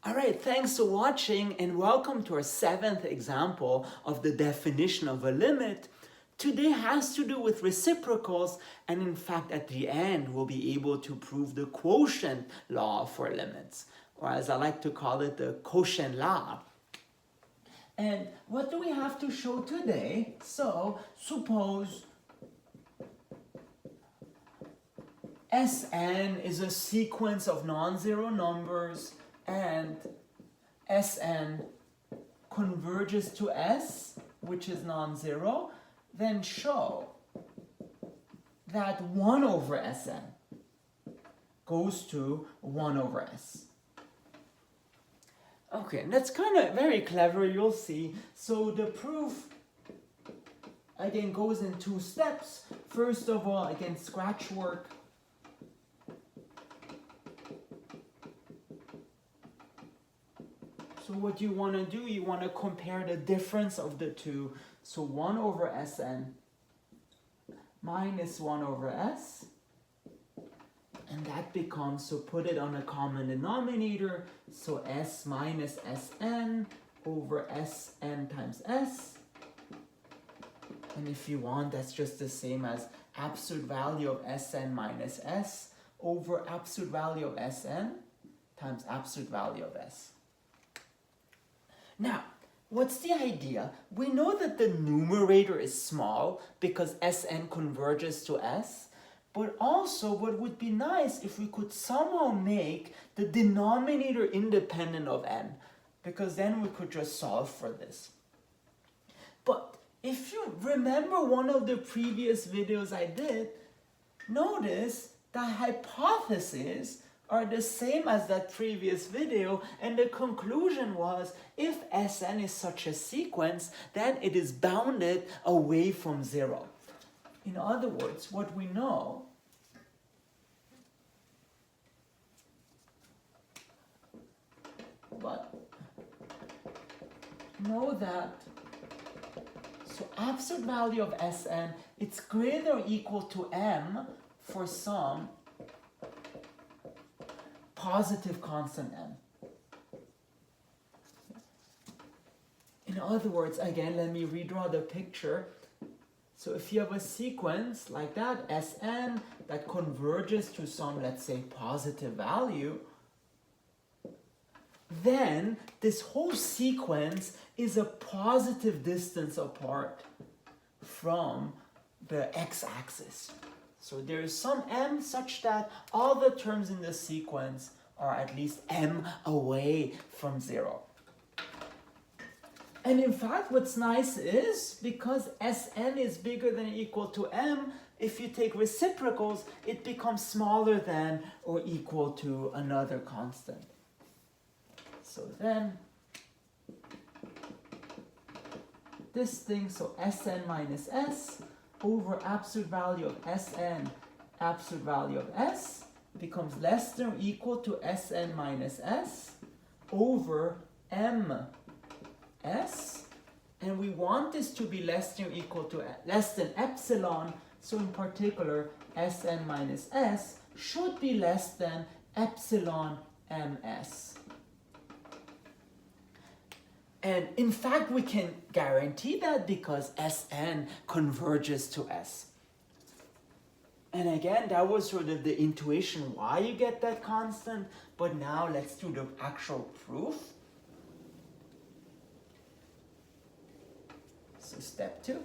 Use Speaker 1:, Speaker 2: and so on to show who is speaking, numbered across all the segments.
Speaker 1: All right, thanks for watching and welcome to our 7th example of the definition of a limit. Today has to do with reciprocals, and in fact at the end we'll be able to prove the quotient law for limits, or as I like to call it, the quotient law. And what do we have to show today? So suppose Sn is a sequence of non-zero numbers and Sn converges to S, which is non-zero, then show that 1 over Sn goes to 1 over S. Okay, that's kind of very clever, you'll see. So the proof, again, goes in 2 steps. First of all, again, scratch work. So what you want to do, you want to compare the difference of the two. So 1 over Sn minus 1 over S. And that becomes, so put it on a common denominator. So S minus Sn over Sn times S. And if you want, that's just the same as absolute value of Sn minus S over absolute value of Sn times absolute value of S. Now, what's the idea? We know that the numerator is small because Sn converges to S, but also what would be nice if we could somehow make the denominator independent of n, because then we could just solve for this. But if you remember one of the previous videos I did, notice the hypotheses are the same as that previous video, and the conclusion was if Sn is such a sequence, then it is bounded away from 0. In other words, what we know that so absolute value of Sn, it's greater or equal to m for some positive constant n. In other words, again, let me redraw the picture. So if you have a sequence like that, Sn, that converges to some, let's say, positive value, then this whole sequence is a positive distance apart from the x-axis. So there is some m such that all the terms in the sequence are at least m away from 0. And in fact, what's nice is, because Sn is bigger than or equal to m, if you take reciprocals, it becomes smaller than or equal to another constant. So then, this thing, so Sn minus S over absolute value of Sn, absolute value of S, becomes less than or equal to Sn minus S over ms, and we want this to be less than or equal to less than epsilon, so in particular Sn minus S should be less than epsilon ms. And in fact, we can guarantee that because Sn converges to S. And again, that was sort of the intuition why you get that constant. But now let's do the actual proof. So step 2.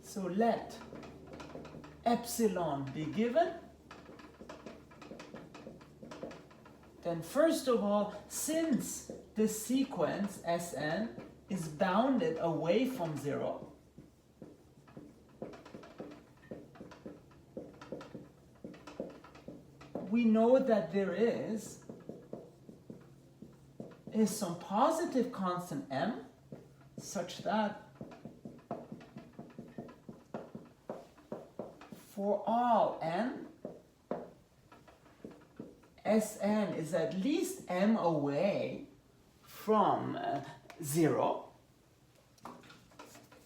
Speaker 1: So let epsilon be given. Then first of all, since the sequence Sn is bounded away from 0, we know that there is some positive constant m such that for all n, Sn is at least m away from 0.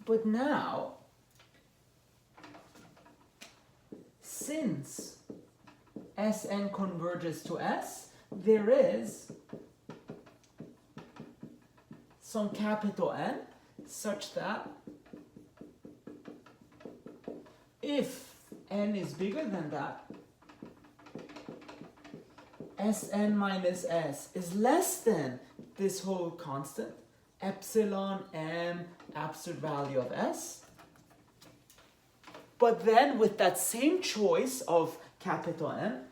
Speaker 1: But now, since Sn converges to S, there is some capital N such that if n is bigger than that, Sn minus S is less than this whole constant, epsilon-M absolute value of S. But then with that same choice of capital N,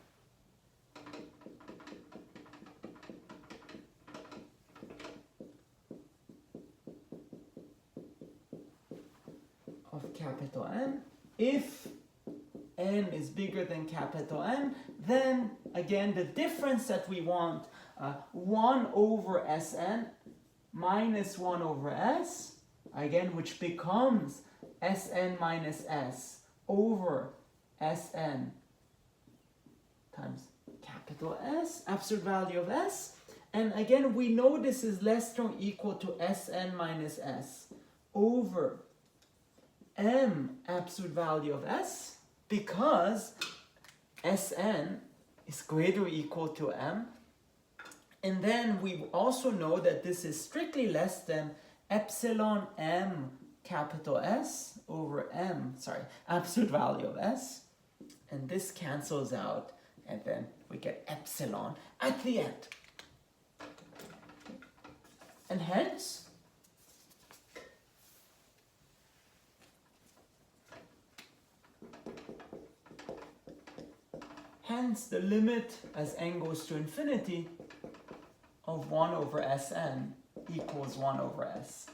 Speaker 1: capital N, if n is bigger than capital N, then again the difference that we want, 1 over Sn minus 1 over S, again, which becomes Sn minus S over Sn times capital S, absolute value of S. And again, we know this is less than or equal to Sn minus S over M absolute value of S, because Sn is greater or equal to M. And then we also know that this is strictly less than epsilon M capital S over absolute value of S. And this cancels out, and then we get epsilon at the end. And hence, the limit as n goes to infinity of 1 over Sn equals 1 over S.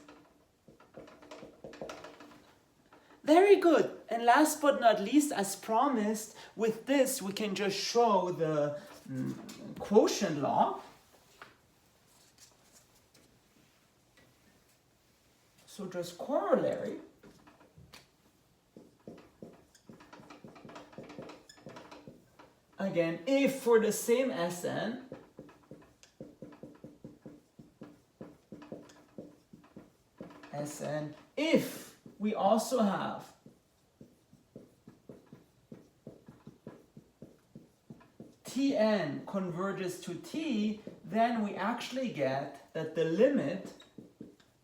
Speaker 1: Very good. And last but not least, as promised, with this we can just show the quotient law. So just corollary. Again, if for the same Sn, if we also have Tn converges to T, then we actually get that the limit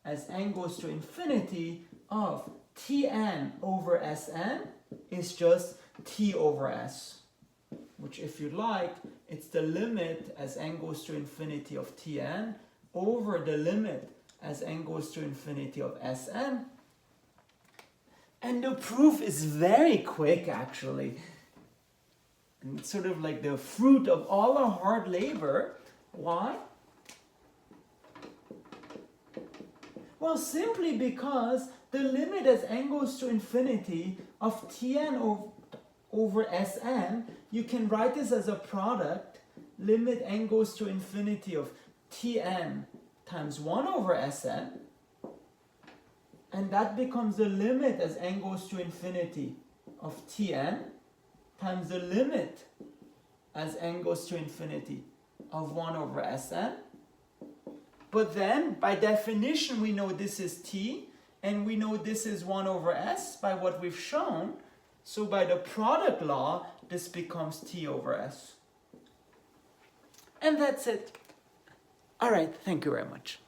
Speaker 1: as n goes to infinity of Tn over Sn is just T over S. Which, if you like, it's the limit as n goes to infinity of Tn over the limit as n goes to infinity of Sn. And the proof is very quick, actually. And it's sort of like the fruit of all our hard labor. Why? Well, simply because the limit as n goes to infinity of Tn over Sn, you can write this as a product, limit n goes to infinity of Tn times 1 over Sn, and that becomes the limit as n goes to infinity of Tn times the limit as n goes to infinity of 1 over Sn. But then, by definition, we know this is T, and we know this is 1 over S by what we've shown. So by the product law, this becomes T over S. And that's it. All right, thank you very much.